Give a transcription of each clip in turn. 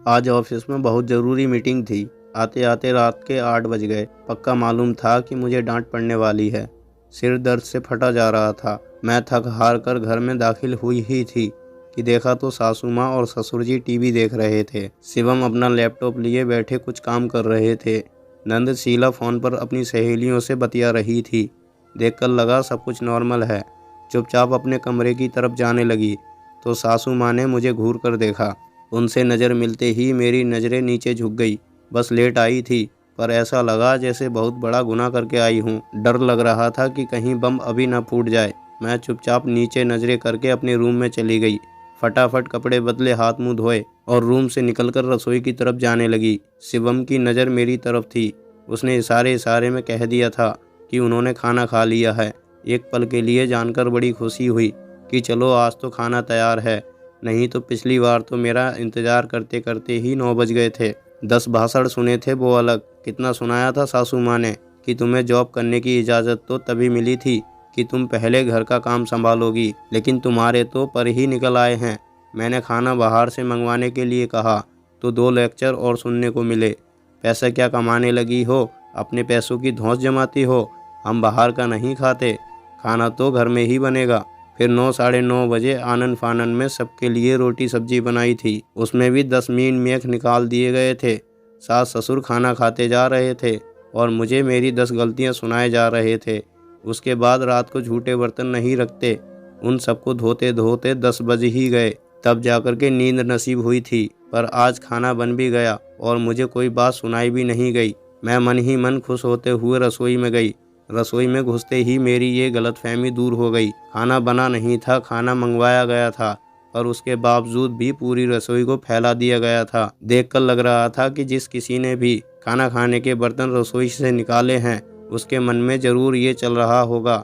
आज ऑफिस में बहुत ज़रूरी मीटिंग थी। आते आते रात के 8 बज गए। पक्का मालूम था कि मुझे डांट पड़ने वाली है। सिर दर्द से फटा जा रहा था। मैं थक हार कर घर में दाखिल हुई ही थी कि देखा तो सासू माँ और ससुर जी टीवी देख रहे थे। शिवम अपना लैपटॉप लिए बैठे कुछ काम कर रहे थे। नंद शीला फ़ोन पर अपनी सहेलियों से बतिया रही थी। देखकर लगा सब कुछ नॉर्मल है। चुपचाप अपने कमरे की तरफ जाने लगी तो सासू माँ ने मुझे घूर कर देखा। उनसे नज़र मिलते ही मेरी नज़रें नीचे झुक गई। बस लेट आई थी, पर ऐसा लगा जैसे बहुत बड़ा गुनाह करके आई हूँ। डर लग रहा था कि कहीं बम अभी न फूट जाए। मैं चुपचाप नीचे नज़रें करके अपने रूम में चली गई। फटाफट कपड़े बदले, हाथ मुंह धोए और रूम से निकलकर रसोई की तरफ जाने लगी। शिवम की नज़र मेरी तरफ थी। उसने इशारे इशारे में कह दिया था कि उन्होंने खाना खा लिया है। एक पल के लिए जानकर बड़ी खुशी हुई कि चलो आज तो खाना तैयार है, नहीं तो पिछली बार तो मेरा इंतज़ार करते करते ही 9 बज गए थे। 10 भाषण सुने थे वो अलग। कितना सुनाया था सासू माँ ने कि तुम्हें जॉब करने की इजाज़त तो तभी मिली थी कि तुम पहले घर का काम संभालोगी, लेकिन तुम्हारे तो पर ही निकल आए हैं। मैंने खाना बाहर से मंगवाने के लिए कहा तो 2 लेक्चर और सुनने को मिले। पैसा क्या कमाने लगी हो, अपने पैसों की धौंस जमाती हो। हम बाहर का नहीं खाते, खाना तो घर में ही बनेगा। फिर 9 साढ़े 9 बजे आनन फानन में सबके लिए रोटी सब्जी बनाई थी। उसमें भी 10 मीन मेख निकाल दिए गए थे। सास ससुर खाना खाते जा रहे थे और मुझे मेरी 10 गलतियां सुनाए जा रहे थे। उसके बाद रात को झूठे बर्तन नहीं रखते। उन सबको धोते धोते 10 बज ही गए। तब जाकर के नींद नसीब हुई थी। पर आज खाना बन भी गया और मुझे कोई बात सुनाई भी नहीं गई। मैं मन ही मन खुश होते हुए रसोई में गई। रसोई में घुसते ही मेरी ये गलतफहमी दूर हो गई। खाना बना नहीं था, खाना मंगवाया गया था, पर उसके बावजूद भी पूरी रसोई को फैला दिया गया था। देखकर लग रहा था कि जिस किसी ने भी खाना खाने के बर्तन रसोई से निकाले हैं, उसके मन में ज़रूर ये चल रहा होगा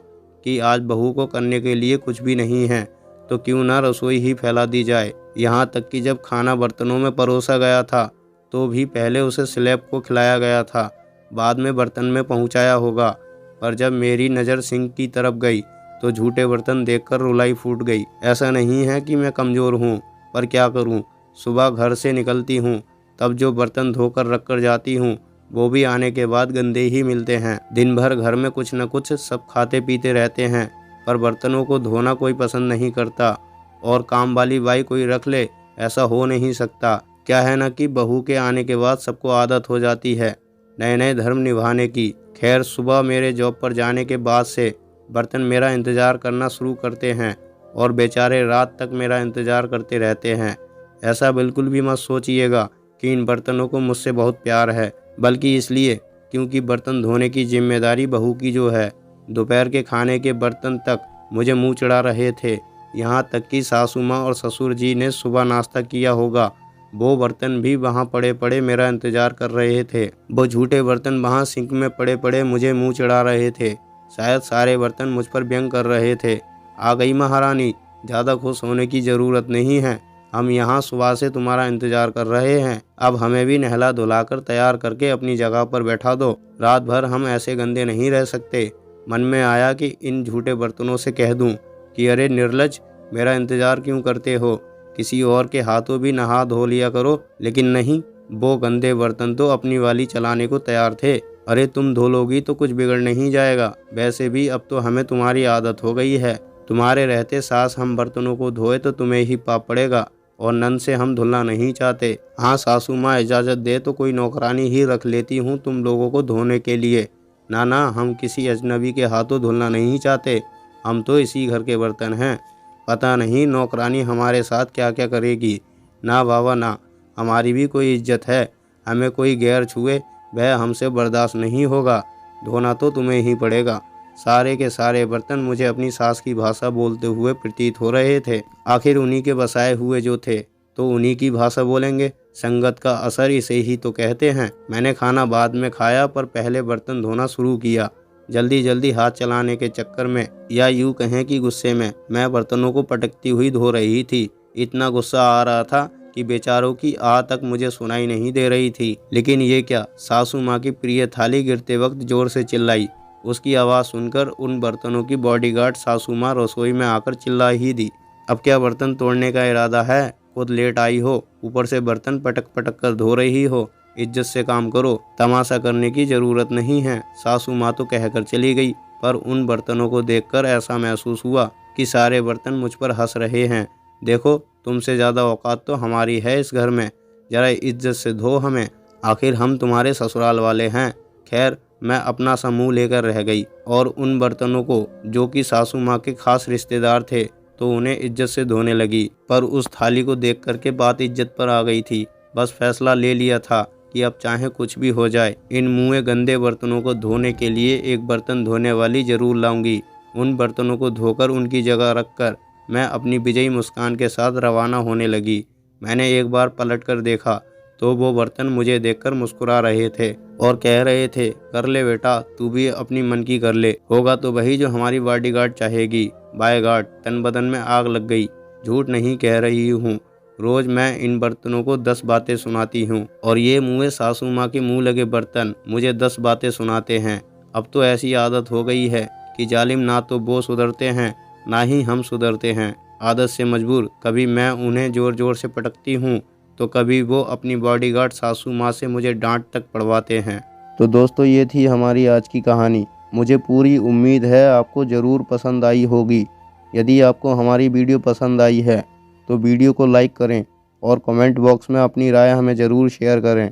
कि आज बहू को करने के लिए कुछ भी नहीं है, तो क्यों ना रसोई ही फैला दी जाए। यहाँ तक कि जब खाना बर्तनों में परोसा गया था तो भी पहले उसे स्लैब को खिलाया गया था, बाद में बर्तन में पहुँचाया होगा। पर जब मेरी नज़र सिंक की तरफ गई तो झूठे बर्तन देखकर रुलाई फूट गई। ऐसा नहीं है कि मैं कमज़ोर हूँ, पर क्या करूँ, सुबह घर से निकलती हूँ तब जो बर्तन धोकर रख कर जाती हूँ वो भी आने के बाद गंदे ही मिलते हैं। दिन भर घर में कुछ न कुछ सब खाते पीते रहते हैं, पर बर्तनों को धोना कोई पसंद नहीं करता। और काम वाली बाई कोई रख ले, ऐसा हो नहीं सकता। क्या है ना कि बहू के आने के बाद सबको आदत हो जाती है नए नए धर्म निभाने की। खैर, सुबह मेरे जॉब पर जाने के बाद से बर्तन मेरा इंतज़ार करना शुरू करते हैं और बेचारे रात तक मेरा इंतज़ार करते रहते हैं। ऐसा बिल्कुल भी मत सोचिएगा कि इन बर्तनों को मुझसे बहुत प्यार है, बल्कि इसलिए क्योंकि बर्तन धोने की जिम्मेदारी बहू की जो है। दोपहर के खाने के बर्तन तक मुझे मुंह चढ़ा रहे थे। यहाँ तक कि सासू माँ और ससुर जी ने सुबह नाश्ता किया होगा, वो बर्तन भी वहाँ पड़े पड़े मेरा इंतज़ार कर रहे थे। वो झूठे बर्तन वहाँ सिंक में पड़े पड़े मुझे मुंह चढ़ा रहे थे। शायद सारे बर्तन मुझ पर व्यंग कर रहे थे। आ गई महारानी, ज़्यादा खुश होने की ज़रूरत नहीं है। हम यहाँ सुबह से तुम्हारा इंतज़ार कर रहे हैं। अब हमें भी नहला धुलाकर तैयार करके अपनी जगह पर बैठा दो। रात भर हम ऐसे गंदे नहीं रह सकते। मन में आया कि इन झूठे बर्तनों से कह दूँ कि अरे निर्लज, मेरा इंतज़ार क्यों करते हो, किसी और के हाथों भी नहा धो लिया करो। लेकिन नहीं, वो गंदे बर्तन तो अपनी वाली चलाने को तैयार थे। अरे तुम धो लोगी तो कुछ बिगड़ नहीं जाएगा। वैसे भी अब तो हमें तुम्हारी आदत हो गई है। तुम्हारे रहते सास हम बर्तनों को धोए तो तुम्हें ही पाप पड़ेगा, और नन से हम धुलना नहीं चाहते। हाँ, सासू माँ इजाज़त दे तो कोई नौकरानी ही रख लेती हूँ तुम लोगों को धोने के लिए। ना ना, हम किसी अजनबी के हाथों धुलना नहीं चाहते। हम तो इसी घर के बर्तन हैं। पता नहीं नौकरानी हमारे साथ क्या क्या करेगी। ना बाबा ना, हमारी भी कोई इज्जत है। हमें कोई गैर छुए वह हमसे बर्दाश्त नहीं होगा। धोना तो तुम्हें ही पड़ेगा। सारे के सारे बर्तन मुझे अपनी सास की भाषा बोलते हुए प्रतीत हो रहे थे। आखिर उन्हीं के बसाए हुए जो थे तो उन्हीं की भाषा बोलेंगे। संगत का असर इसे ही तो कहते हैं। मैंने खाना बाद में खाया, पर पहले बर्तन धोना शुरू किया। जल्दी जल्दी हाथ चलाने के चक्कर में, या यूँ कहें कि गुस्से में, मैं बर्तनों को पटकती हुई धो रही थी। इतना गुस्सा आ रहा था कि बेचारों की आह तक मुझे सुनाई नहीं दे रही थी। लेकिन ये क्या, सासू माँ की प्रिय थाली गिरते वक्त जोर से चिल्लाई। उसकी आवाज़ सुनकर उन बर्तनों की बॉडीगार्ड सासू माँ रसोई में आकर चिल्ला ही दी। अब क्या बर्तन तोड़ने का इरादा है? खुद लेट आई हो, ऊपर से बर्तन पटक पटक कर धो रही हो। इज्जत से काम करो, तमाशा करने की ज़रूरत नहीं है। सासू माँ तो कहकर चली गई, पर उन बर्तनों को देखकर ऐसा महसूस हुआ कि सारे बर्तन मुझ पर हंस रहे हैं। देखो, तुमसे ज़्यादा औकात तो हमारी है इस घर में, ज़रा इज्जत से धो हमें, आखिर हम तुम्हारे ससुराल वाले हैं। खैर, मैं अपना सा मुँह लेकर रह गई और उन बर्तनों को, जो कि सासू माँ के खास रिश्तेदार थे, तो उन्हें इज्जत से धोने लगी। पर उस थाली को देख करके बात इज्जत पर आ गई थी। बस फैसला ले लिया था कि अब चाहे कुछ भी हो जाए, इन मुँहे गंदे बर्तनों को धोने के लिए एक बर्तन धोने वाली ज़रूर लाऊंगी। उन बर्तनों को धोकर उनकी जगह रखकर मैं अपनी विजयी मुस्कान के साथ रवाना होने लगी। मैंने एक बार पलट कर देखा तो वो बर्तन मुझे देखकर मुस्कुरा रहे थे और कह रहे थे, कर ले बेटा, तू भी अपनी मन की कर ले, होगा तो वही जो हमारी बॉडीगार्ड चाहेगी। बाय गॉड, तन बदन में आग लग गई। झूठ नहीं कह रही हूँ, रोज मैं इन बर्तनों को 10 बातें सुनाती हूँ और ये मुँह सासू माँ के मुँह लगे बर्तन मुझे 10 बातें सुनाते हैं। अब तो ऐसी आदत हो गई है कि जालिम ना तो वो सुधरते हैं, ना ही हम सुधरते हैं। आदत से मजबूर कभी मैं उन्हें ज़ोर ज़ोर से पटकती हूँ, तो कभी वो अपनी बॉडीगार्ड सासू माँ से मुझे डांट तक पड़वाते हैं। तो दोस्तों, ये थी हमारी आज की कहानी। मुझे पूरी उम्मीद है आपको ज़रूर पसंद आई होगी। यदि आपको हमारी वीडियो पसंद आई है तो वीडियो को लाइक करें और कमेंट बॉक्स में अपनी राय हमें ज़रूर शेयर करें।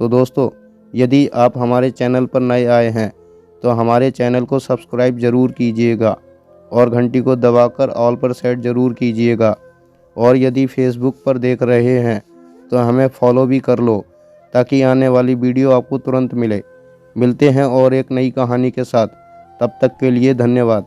तो दोस्तों, यदि आप हमारे चैनल पर नए आए हैं तो हमारे चैनल को सब्सक्राइब ज़रूर कीजिएगा और घंटी को दबाकर ऑल पर सेट ज़रूर कीजिएगा। और यदि फेसबुक पर देख रहे हैं तो हमें फॉलो भी कर लो, ताकि आने वाली वीडियो आपको तुरंत मिले। मिलते हैं और एक नई कहानी के साथ, तब तक के लिए धन्यवाद।